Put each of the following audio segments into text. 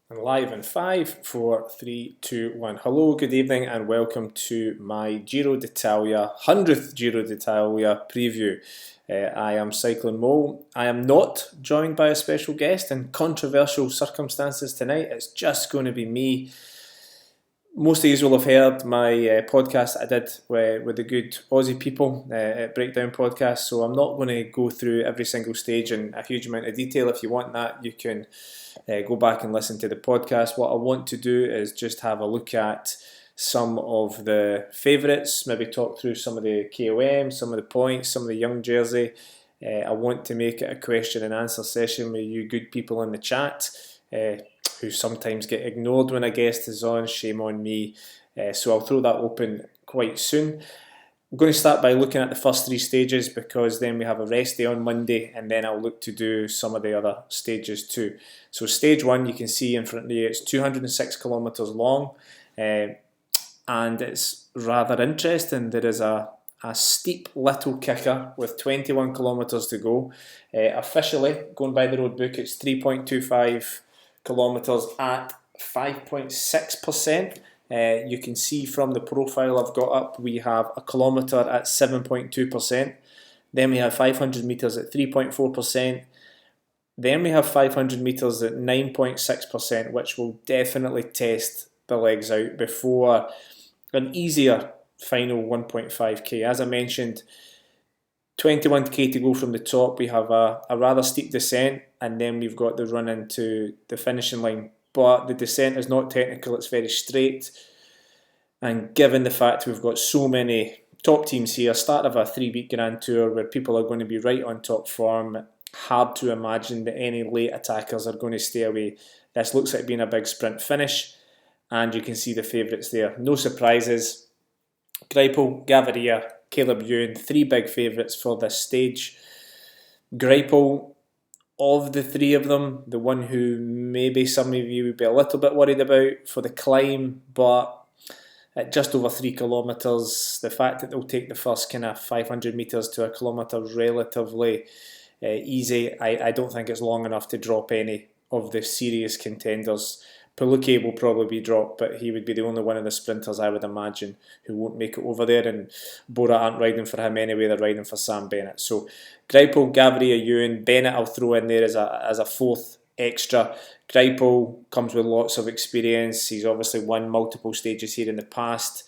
And live in 5, 4, 3, 2, 1. Hello, good evening, and welcome to my Giro d'Italia, 100th Giro d'Italia preview. I am Cycling Mo. I am not joined by a special guest in controversial circumstances tonight. It's just going to be me. Most of you will have heard my podcast I did with the good Aussie people at Breakdown Podcast, so I'm not going to go through every single stage in a huge amount of detail. If you want that, you can go back and listen to the podcast. What I want to do is just have a look at some of the favourites, maybe talk through some of the KOM, some of the points, some of the young jersey. I want to make it a question and answer session with you good people in the chat. Who sometimes get ignored when a guest is on, shame on me. So I'll throw that open quite soon. I'm going to start by looking at the first three stages because then we have a rest day on Monday and then I'll look to do some of the other stages too. So stage one, you can see in front of you, it's 206 kilometres long and it's rather interesting. There is a steep little kicker with 21 kilometres to go. Officially, going by the road book, it's 3.25 kilometres at 5.6%. You can see from the profile I've got up, we have a kilometre at 7.2%. Then we have 500 metres at 3.4%. Then we have 500 metres at 9.6%, which will definitely test the legs out before an easier final 1.5k. As I mentioned, 21k to go from the top. We have a rather steep descent, and then we've got the run into the finishing line. But the descent is not technical, it's very straight. And given the fact we've got so many top teams here, start of a 3-week Grand Tour where people are going to be right on top form, hard to imagine that any late attackers are going to stay away. This looks like being a big sprint finish, and you can see the favourites there. No surprises. Greipel, Gaviria, Caleb Ewan, 3 big favourites for this stage. Greipel, of the 3 of them, the one who maybe some of you would be a little bit worried about for the climb, but at just over 3 kilometres, the fact that they'll take the first kind of 500 metres to a kilometre relatively easy, I don't think it's long enough to drop any of the serious contenders. Peluque will probably be dropped, but he would be the only one of the sprinters, I would imagine, who won't make it over there, and Bora aren't riding for him anyway, they're riding for Sam Bennett. So Greipel, Gaviria, Ewan, Bennett I'll throw in there as a fourth extra. Greipel comes with lots of experience, he's obviously won multiple stages here in the past.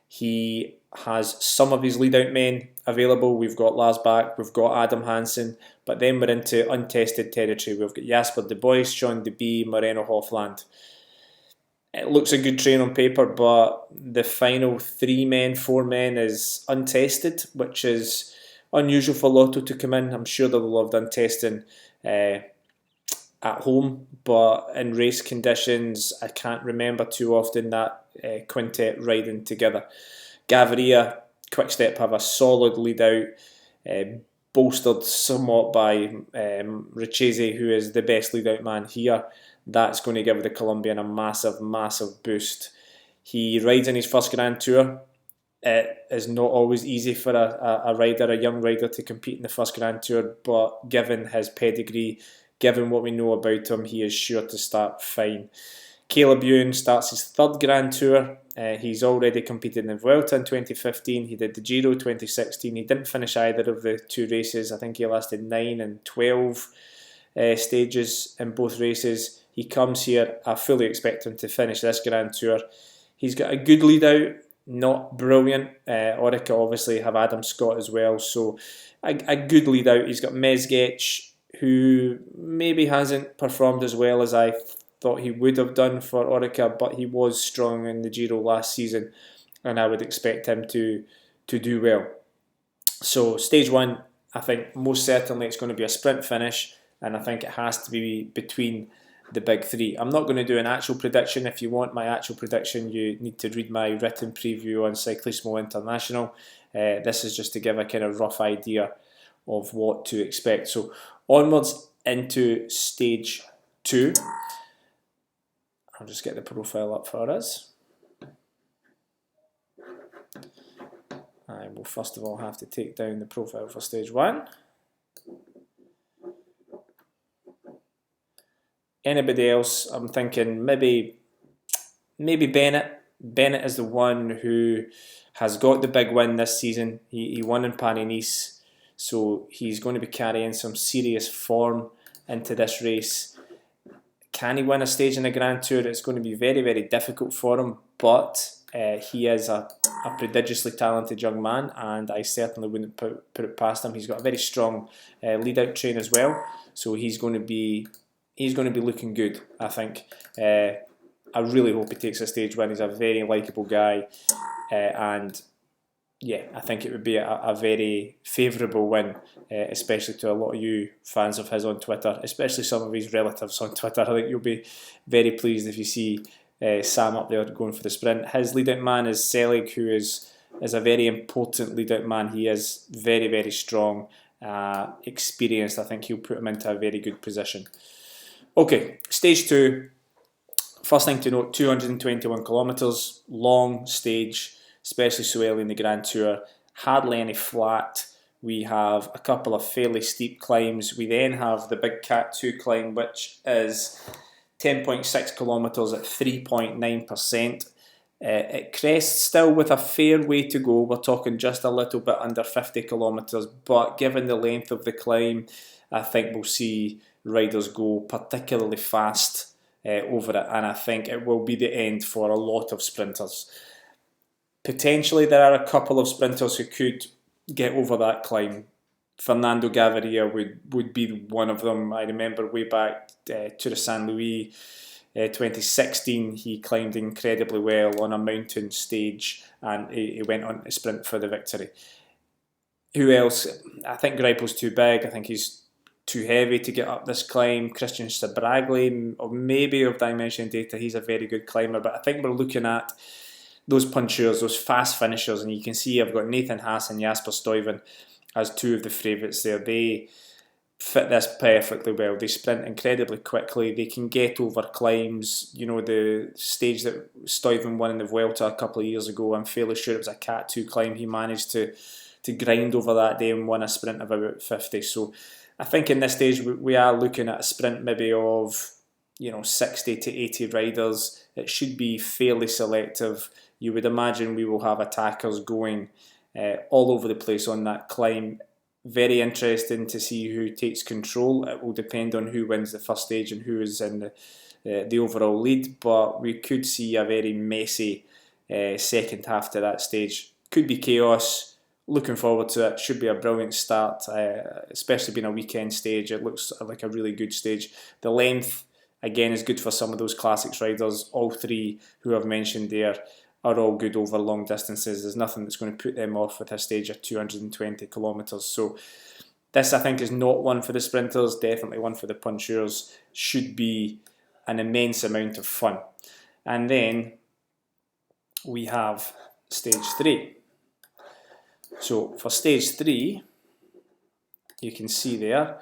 He has some of his lead-out men available. We've got Lars Bak, we've got Adam Hansen, but then we're into untested territory. We've got Jasper De Bois, Sean De Bie, Moreno Hofland. It looks a good train on paper, but the final 3 men, 4 men is untested, which is unusual for Lotto to come in. I'm sure they will have done testing at home, but in race conditions, I can't remember too often that quintet riding together. Gaviria, Quickstep have a solid lead out, bolstered somewhat by Richese, who is the best lead out man here. That's going to give the Colombian a massive, massive boost. He rides in his first Grand Tour. It is not always easy for a rider, a young rider, to compete in the first Grand Tour, but given his pedigree, given what we know about him, he is sure to start fine. Caleb Ewan starts his 3rd Grand Tour. He's already competed in the Vuelta in 2015. He did the Giro 2016. He didn't finish either of the 2 races. I think he lasted 9 and 12 stages in both races. He comes here, I fully expect him to finish this Grand Tour. He's got a good lead out, not brilliant. Orica obviously have Adam Scott as well, so a good lead out. He's got Mezgec, who maybe hasn't performed as well as I thought he would have done for Orica, but he was strong in the Giro last season, and I would expect him to do well. So stage 1, I think most certainly it's going to be a sprint finish, and I think it has to be between the big 3. I'm not going to do an actual prediction. If you want my actual prediction, you need to read my written preview on Cyclismo International. This is just to give a kind of rough idea of what to expect. So onwards into stage 2. I'll just get the profile up for us. I will first of all have to take down the profile for stage 1. Anybody else? I'm thinking maybe Bennett. Bennett is the one who has got the big win this season. He won in Paris-Nice, so he's going to be carrying some serious form into this race. Can he win a stage in the Grand Tour? It's going to be very, very difficult for him, but he is a prodigiously talented young man, and I certainly wouldn't put it past him. He's got a very strong lead-out train as well, so he's going to be looking good, I think. I really hope he takes a stage win. He's a very likeable guy, and yeah, I think it would be a very favourable win, especially to a lot of you fans of his on Twitter, especially some of his relatives on Twitter. I think you'll be very pleased if you see Sam up there going for the sprint. His lead-out man is Selig, who is a very important lead-out man. He is very, very strong, experienced. I think he'll put him into a very good position. Okay, stage 2. First thing to note, 221 kilometres, long stage, especially so early in the Grand Tour. Hardly any flat. We have a couple of fairly steep climbs. We then have the big Cat 2 climb, which is 10.6 kilometres at 3.9%. It crests still with a fair way to go. We're talking just a little bit under 50 kilometres, but given the length of the climb, I think we'll see riders go particularly fast over it, and I think it will be the end for a lot of sprinters. Potentially there are a couple of sprinters who could get over that climb. Fernando Gaviria would be one of them. I remember way back Tour of Saint Louis 2016, he climbed incredibly well on a mountain stage, and he went on to sprint for the victory. Who else? I think Greipel's too big. I think he's too heavy to get up this climb. Christian Sabragli, or maybe of Dimension Data, he's a very good climber, but I think we're looking at those punchers, those fast finishers, and you can see I've got Nathan Haas and Jasper Stuyven as two of the favourites there. They fit this perfectly well. They sprint incredibly quickly. They can get over climbs. You know, the stage that Stuyven won in the Vuelta a couple of years ago, I'm fairly sure it was a Cat 2 climb. He managed to grind over that day and won a sprint of about 50. So I think in this stage we are looking at a sprint maybe of 60 to 80 riders. It should be fairly selective. You would imagine we will have attackers going all over the place on that climb. Very interesting to see who takes control. It will depend on who wins the first stage and who is in the overall lead, but we could see a very messy second half to that stage. Could be chaos. Looking forward to it. Should be a brilliant start, especially being a weekend stage. It looks like a really good stage. The length, again, is good for some of those classics riders. All three who I've mentioned there are all good over long distances. There's nothing that's going to put them off with a stage of 220 kilometres. So this, I think, is not one for the sprinters, definitely one for the puncheurs. Should be an immense amount of fun. And then we have stage 3. So for stage 3, you can see there,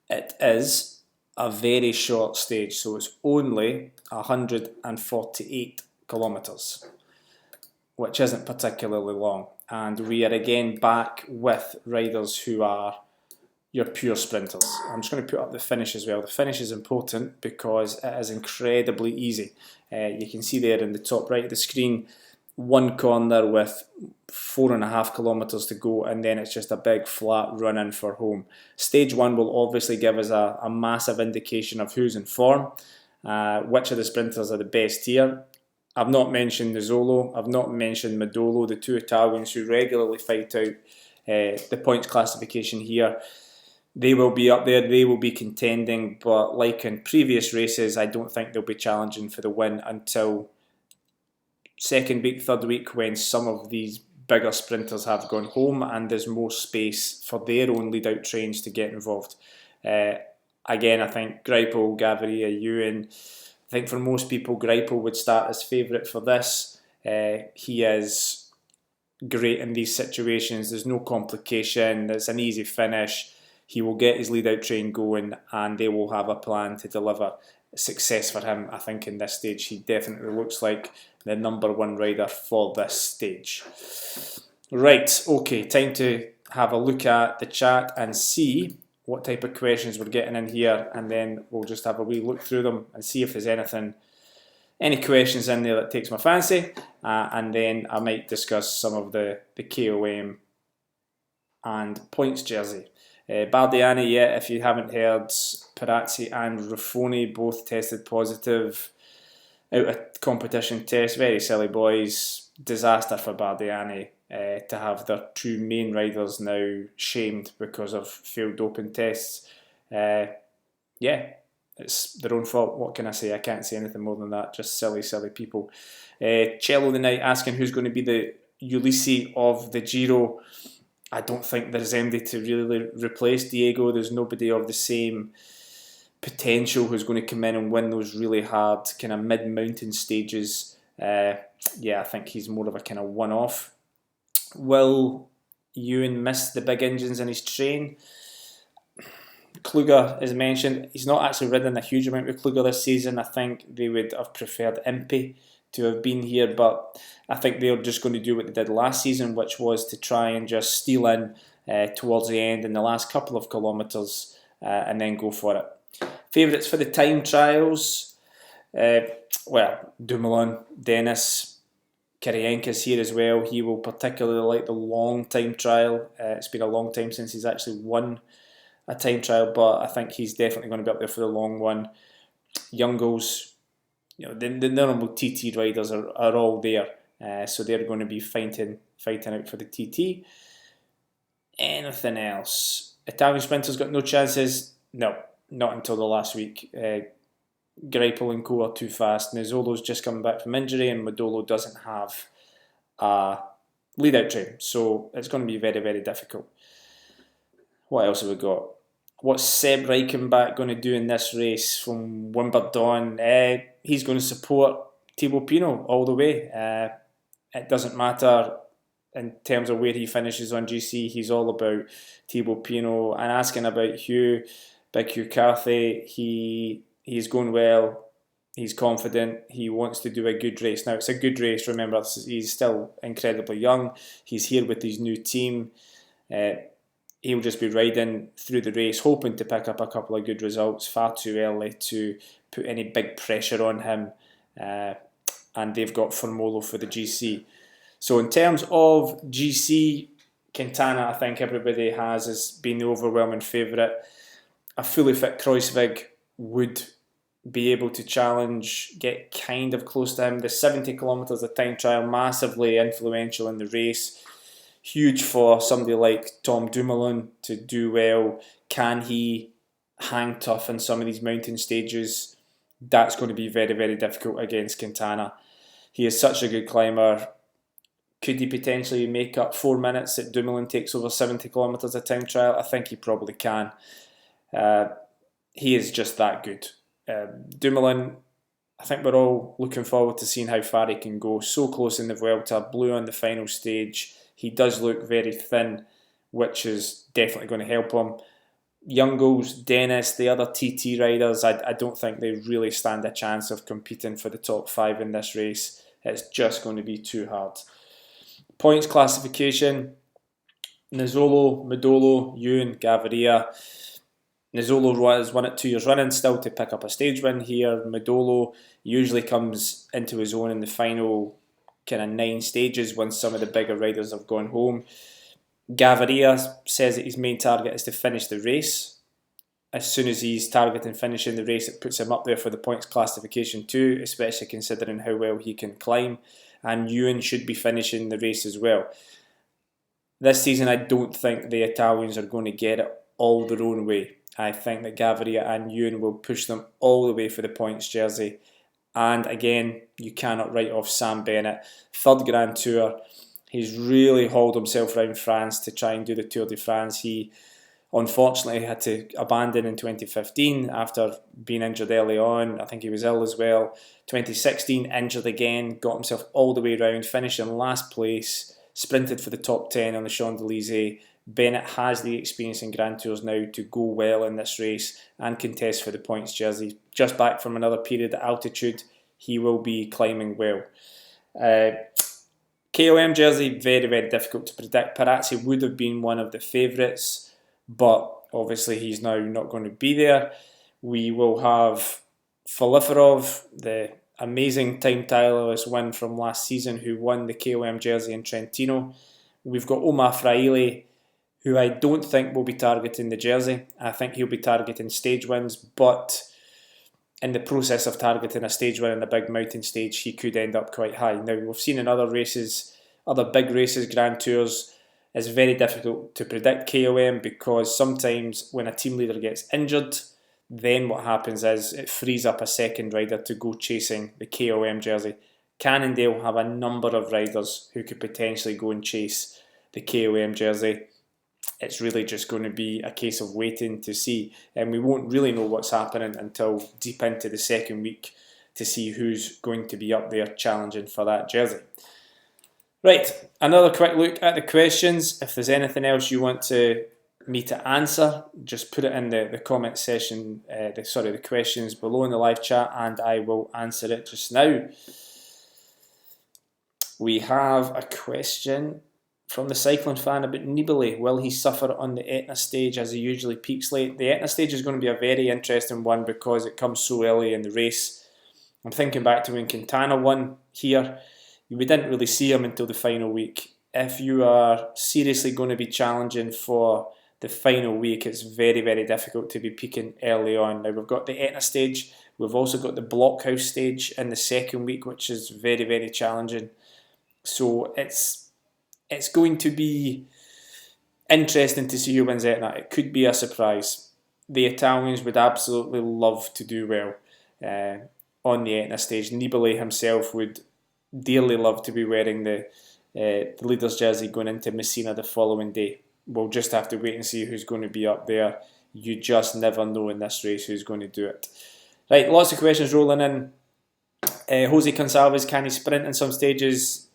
it is a very short stage. So it's only 148 kilometres, which isn't particularly long. And we are again back with riders who are your pure sprinters. I'm just going to put up the finish as well. The finish is important because it is incredibly easy. You can see there in the top right of the screen, one corner with 4.5 kilometres to go, and then it's just a big flat run in for home. Stage 1 will obviously give us a massive indication of who's in form, which of the sprinters are the best here. I've not mentioned Nizzolo, I've not mentioned Madolo, the two Italians who regularly fight out the points classification here. They will be up there, they will be contending, but like in previous races, I don't think they'll be challenging for the win until second week, third week, when some of these bigger sprinters have gone home and there's more space for their own lead-out trains to get involved. Again, I think Greipel, Gaviria, Ewan, I think for most people, Greipel would start as favourite for this. He is great in these situations. There's no complication. It's an easy finish. He will get his lead-out train going and they will have a plan to deliver success for him. I think in this stage he definitely looks like the number one rider for this stage. Right, okay, time to have a look at the chat and see what type of questions we're getting in here, and then we'll just have a wee look through them and see if there's any questions in there that takes my fancy, and then I might discuss some of the KOM and points jersey. Bardiani, yeah, if you haven't heard, Perazzi and Ruffoni both tested positive out of competition test. Very silly boys. Disaster for Bardiani to have their two main riders now shamed because of failed doping tests. Yeah, it's their own fault. What can I say? I can't say anything more than that. Just silly, silly people. Cello the Night asking who's going to be the Ulisse of the Giro. I don't think there's anybody to really replace Diego. There's nobody of the same potential who's going to come in and win those really hard kind of mid-mountain stages. Yeah, I think he's more of a kind of one-off. Will Ewan miss the big engines in his train? Kluger, as mentioned, he's not actually ridden a huge amount with Kluger this season. I think they would have preferred Impey to have been here, but I think they're just going to do what they did last season, which was to try and just steal in towards the end in the last couple of kilometres and then go for it. Favourites for the time trials? Well, Dumoulin, Dennis, Kirienka's here as well. He will particularly like the long time trial. It's been a long time since he's actually won a time trial, but I think he's definitely going to be up there for the long one. Youngles, the normal TT riders are all there, so they're going to be fighting out for the TT. Anything else? Italian sprinters got no chances? No, not until the last week. Greipel and Co are too fast. Nizzolo's just coming back from injury, and Modolo doesn't have a lead-out train, so it's going to be very, very difficult. What else have we got? What's Seb Reichenbach going to do in this race from Wimbledon? He's going to support Thibaut Pinot all the way. It doesn't matter in terms of where he finishes on GC. He's all about Thibaut Pinot. And asking about Big Hugh Carthy, he's going well. He's confident. He wants to do a good race. Now, it's a good race. Remember, he's still incredibly young. He's here with his new team. He'll just be riding through the race, hoping to pick up a couple of good results. Far too early to put any big pressure on him. And they've got Formolo for the GC. So in terms of GC, Quintana, I think everybody has as being the overwhelming favourite. A fully fit Kreuzwig would be able to challenge, get kind of close to him. The 70 kilometres of time trial, massively influential in the race. Huge for somebody like Tom Dumoulin to do well. Can he hang tough in some of these mountain stages? That's going to be very, very difficult against Quintana. He is such a good climber. Could he potentially make up 4 minutes that Dumoulin takes over 70 kilometres of time trial? I think he probably can. He is just that good. Dumoulin, I think we're all looking forward to seeing how far he can go. So close in the Vuelta, blew on the final stage. He does look very thin, which is definitely going to help him. Youngles, Dennis, the other TT riders, I don't think they really stand a chance of competing for the top 5 in this race. It's just going to be too hard. Points classification, Nizzolo, Modolo, Ewan, Gaviria. Nizzolo has won it 2 years running, still to pick up a stage win here. Modolo usually comes into his own in the final kind of 9 stages when some of the bigger riders have gone home. Gaviria says that his main target is to finish the race. As soon as he's targeting finishing the race, it puts him up there for the points classification too, especially considering how well he can climb. And Ewan should be finishing the race as well. This season, I don't think the Italians are going to get it all their own way. I think that Gaviria and Ewan will push them all the way for the points jersey. And again, you cannot write off Sam Bennett. 3rd Grand Tour. He's really hauled himself around France to try and do the Tour de France. He unfortunately had to abandon in 2015 after being injured early on. I think he was ill as well. 2016, injured again, got himself all the way around, finished in last place, sprinted for the top 10 on the Champs-Élysées. Bennett has the experience in Grand Tours now to go well in this race and contest for the points jersey. Just back from another period at altitude, he will be climbing well. KOM jersey, very, very difficult to predict. Perazzi would have been one of the favourites, but obviously he's now not going to be there. We will have Filiferov, the amazing time trialist win from last season, who won the KOM jersey in Trentino. We've got Omar Fraile, who I don't think will be targeting the jersey. I think he'll be targeting stage wins, but in the process of targeting a stage win in a big mountain stage, he could end up quite high. Now, we've seen in other races, other big races, Grand Tours, it's very difficult to predict KOM because sometimes when a team leader gets injured, then what happens is it frees up a second rider to go chasing the KOM jersey. Cannondale have a number of riders who could potentially go and chase the KOM jersey. It's really just going to be a case of waiting to see, and we won't really know what's happening until deep into the second week to see who's going to be up there challenging for that jersey. Right, another quick look at the questions. If there's anything else you want me to answer, just put it in the comment section, the questions below in the live chat, and I will answer it just now. We have a question from the cycling fan about Nibali. Will he suffer on the Etna stage as he usually peaks late? The Etna stage is going to be a very interesting one because it comes so early in the race. I'm thinking back to when Quintana won here. We didn't really see him until the final week. If you are seriously going to be challenging for the final week, it's very, very difficult to be peaking early on. Now, we've got the Etna stage. We've also got the Blockhouse stage in the second week, which is very, very challenging. So it's going to be interesting to see who wins Etna. It could be a surprise. The Italians would absolutely love to do well on the Etna stage. Nibali himself would dearly love to be wearing the leader's jersey going into Messina the following day. We'll just have to wait and see who's going to be up there. You just never know in this race who's going to do it. Right, lots of questions rolling in. Jose Gonçalves, can he sprint in some stages?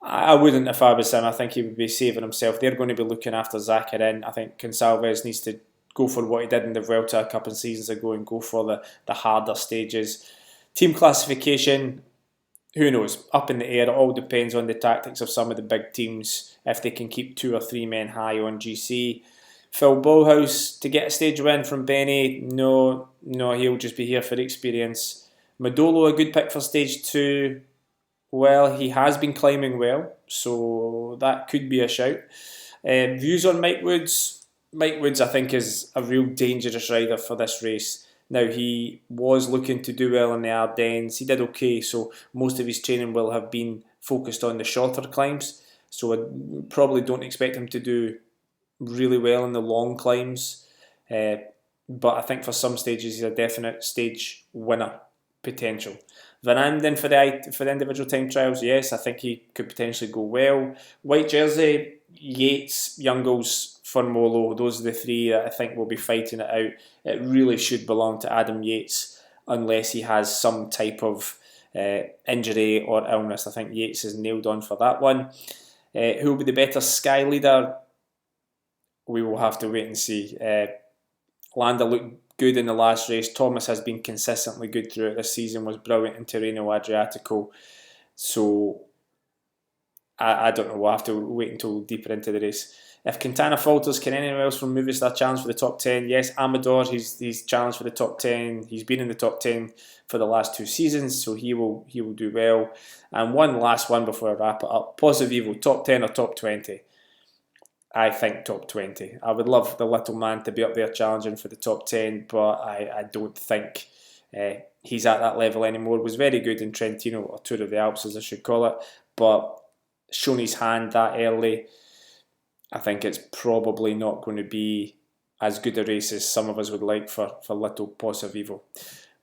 I wouldn't if I was him. I think he would be saving himself. They're going to be looking after Zakarin. I think Gonçalves needs to go for what he did in the Vuelta a couple of seasons ago and go for the harder stages. Team classification, who knows? Up in the air. It all depends on the tactics of some of the big teams, if they can keep 2 or 3 men high on GC. Phil Bauhaus, to get a stage win from Benny, no, he'll just be here for experience. Madolo, a good pick for stage 2. Well, he has been climbing well, so that could be a shout. Views on Mike Woods. Mike Woods, I think, is a real dangerous rider for this race. Now, he was looking to do well in the Ardennes. He did okay, so most of his training will have been focused on the shorter climbs. So I probably don't expect him to do really well in the long climbs. But I think for some stages, he's a definite stage winner potential. Van Anden for the individual time trials, yes, I think he could potentially go well. White jersey, Yates, Youngles, Formolo, those are the 3 that I think will be fighting it out. It really should belong to Adam Yates unless he has some type of injury or illness. I think Yates is nailed on for that one. Who will be the better Sky leader? We will have to wait and see. Landa looked good in the last race. Thomas has been consistently good throughout this season, was brilliant in Tirreno Adriatico. So I don't know, we'll have to wait until deeper into the race. If Quintana falters, can anyone else from Movistar challenge for the top 10? Yes, Amador, he's challenged for the top 10. He's been in the top 10 for the last 2 seasons, so he will do well. And one last one before I wrap it up. Pozzovivo, top 10 or top 20? I think top 20. I would love the little man to be up there challenging for the top 10, but I don't think he's at that level anymore. Was very good in Trentino, or Tour of the Alps as I should call it, but shown his hand that early. I think it's probably not going to be as good a race as some of us would like for little Pozzovivo.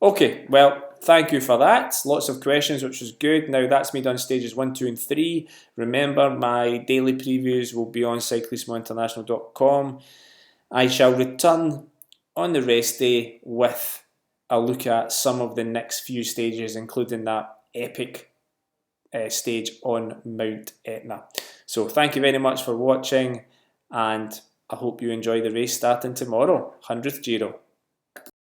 Okay, well, thank you for that. Lots of questions, which was good. Now, that's me done stages 1, 2 and 3. Remember, my daily previews will be on cyclismointernational.com. I shall return on the rest day with a look at some of the next few stages, including that epic stage on Mount Etna. So thank you very much for watching, and I hope you enjoy the race starting tomorrow, 100th Giro.